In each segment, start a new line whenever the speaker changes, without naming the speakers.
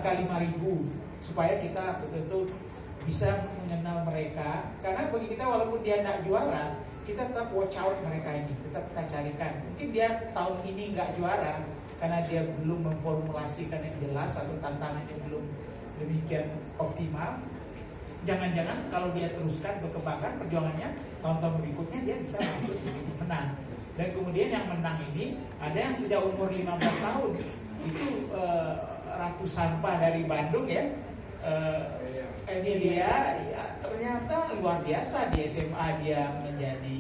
angka 5.000 supaya kita betul-betul bisa mengenal mereka. Karena bagi kita walaupun dia tidak juara, kita tetap watch out mereka ini, tetap kita carikan. Mungkin dia tahun ini nggak juara karena dia belum memformulasikan yang jelas atau tantangannya belum demikian optimal. Jangan-jangan kalau dia teruskan berkembangkan perjuangannya, tahun-tahun berikutnya dia bisa masuk menjadi menang. Dan kemudian yang menang ini ada yang sejak umur 15 tahun. Itu Ratu Sampah dari Bandung ya, Emilia ya, ternyata luar biasa. Di SMA dia menjadi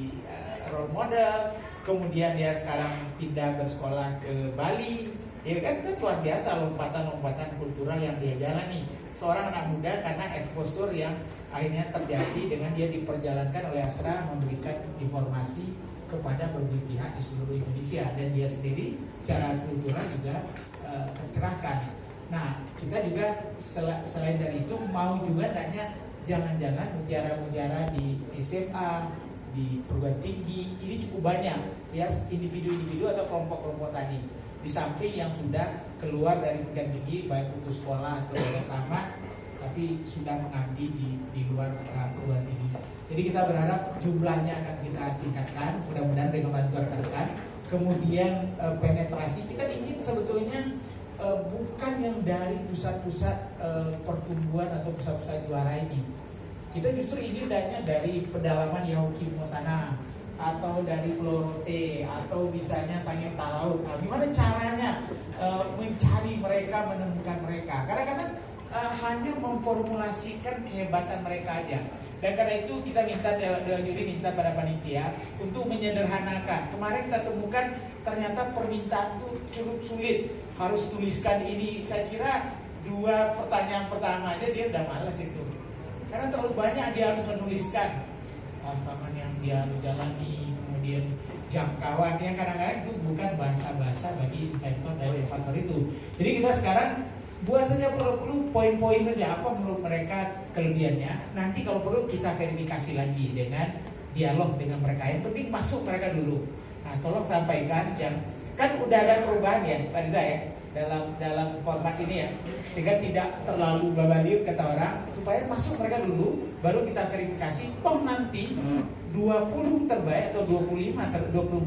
role model. Kemudian dia sekarang pindah bersekolah ke Bali. Ya kan, itu luar biasa lompatan-lompatan kultural yang dia jalani. Seorang anak muda karena eksposur yang akhirnya terjadi dengan dia diperjalankan oleh Astra memberikan informasi kepada berbagai pihak di seluruh Indonesia, dan dia sendiri secara kultural juga tercerahkan. Nah, kita juga selain dari itu mau juga hendaknya jangan-jangan mutiara-mutiara di SMA, di perguruan tinggi ini cukup banyak ya, individu-individu atau kelompok-kelompok tadi. Di samping yang sudah keluar dari perguruan tinggi baik putus sekolah atau tamat, tapi sudah mengabdi di luar perguruan tinggi. Jadi kita berharap jumlahnya akan kita tingkatkan, mudah-mudahan dengan bantuan rekan-rekan. Kemudian penetrasi kita ingin sebetulnya bukan yang dari pusat-pusat pertumbuhan atau pusat-pusat juara ini. Kita justru ingin dari pedalaman Yaoki Mosana, atau dari Pulau Rote, atau misalnya Sangir Talaut. Nah, gimana caranya mencari mereka, menemukan mereka? Kadang-kadang hanya memformulasikan kehebatan mereka aja. Dan karena itu kita minta minta pada panitia untuk menyederhanakan. Kemarin kita temukan ternyata permintaan itu cukup sulit. Harus tuliskan ini. Saya kira 2 pertanyaan pertama aja dia udah malas itu. Karena terlalu banyak dia harus menuliskan tantangan yang dia jalani, kemudian jangkauan yang kadang-kadang itu bukan bahasa-bahasa bagi inventor dan inovator itu. Jadi kita sekarang buat saja perlu poin-poin saja apa menurut mereka kelebihannya. Nanti kalau perlu kita verifikasi lagi dengan dialog dengan mereka. Yang penting masuk mereka dulu. Nah, tolong sampaikan yang kan udah ada perubahan ya Pak Riza ya dalam format ini ya, sehingga tidak terlalu babalir kata orang, supaya masuk mereka dulu baru kita verifikasi. Toh nanti 20 terbaik atau 24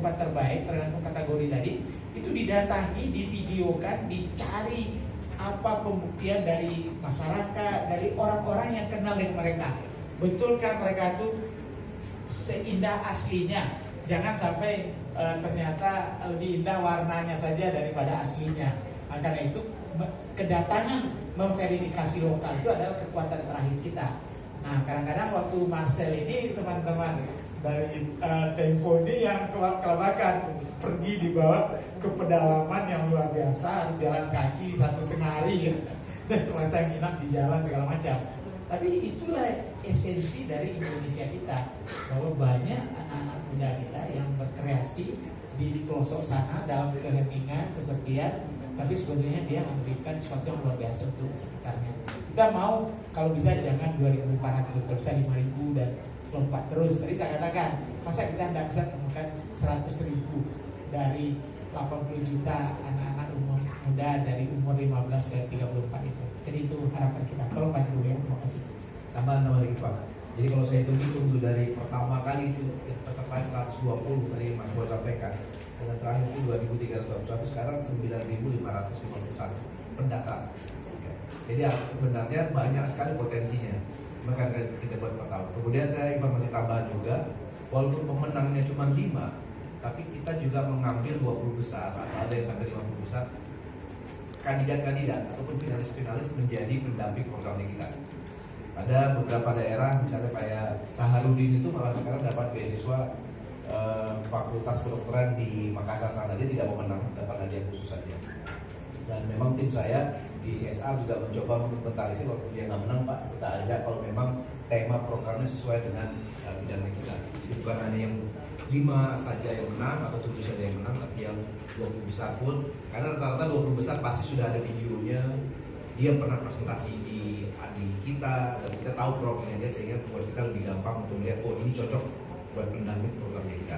terbaik tergantung kategori tadi itu didatangi, divideokan, dicari apa pembuktian dari masyarakat, dari orang-orang yang kenal dengan mereka. Betulkah mereka itu seindah aslinya? Jangan sampai ternyata lebih indah warnanya saja daripada aslinya. Karena itu kedatangan memverifikasi lokal itu adalah kekuatan terakhir kita. Nah, kadang-kadang waktu Marcel ini teman-teman dari Tempo ini yang kelabakan pergi dibawa ke pedalaman yang luar biasa, harus jalan kaki 1,5 hari ya. Dan masa nginap di jalan segala macam. Tapi itulah esensi dari Indonesia kita, bahwa banyak anak-anak muda kita yang berkreasi di pelosok sana dalam keheningan, kesepian, tapi sebetulnya dia memberikan sesuatu yang luar biasa untuk sekitarnya. Kita mau kalau bisa jangan 2.400, terus 5.000 dan lompat terus. Tadi saya katakan, masa kita tidak bisa menemukan 100.000 dari 80 juta anak-anak muda dari umur 15 ke 34 itu. Jadi itu harapan kita. Tolong bantu ya, terima kasih.
Tambahan lagi Pak. Jadi kalau saya hitung dari pertama kali itu peserta 120 tadi Mas Boy sampaikan, dan terakhir itu 2.321, sekarang 9.551 pendata. Jadi sebenarnya banyak sekali potensinya. Maka kita buat 4 tahun. Kemudian saya informasi tambahan juga, walaupun pemenangnya cuma 5, tapi kita juga mengambil 20 besar atau ada yang sampai 50 besar kandidat-kandidat ataupun finalis-finalis menjadi pendamping programnya kita. Ada beberapa daerah misalnya kayak Saharudin itu malah sekarang dapat beasiswa Fakultas Kedokteran di Makassar sana, dia tidak mau menang, dapat hadiah khusus saja. Dan memang tim saya di CSA juga mencoba menginventarisir waktu dia nggak menang Pak, kita ajak kalau memang tema programnya sesuai dengan bidangnya kita. Jadi bukan hanya yang 5 saja yang menang atau 7 saja yang menang, tapi yang 20 besar pun, karena rata-rata 20 besar pasti sudah ada videonya, dia pernah presentasi di kita, dan kita tahu profilnya dia, sehingga buat kita lebih gampang untuk melihat, oh ini cocok buat pendamping programnya kita.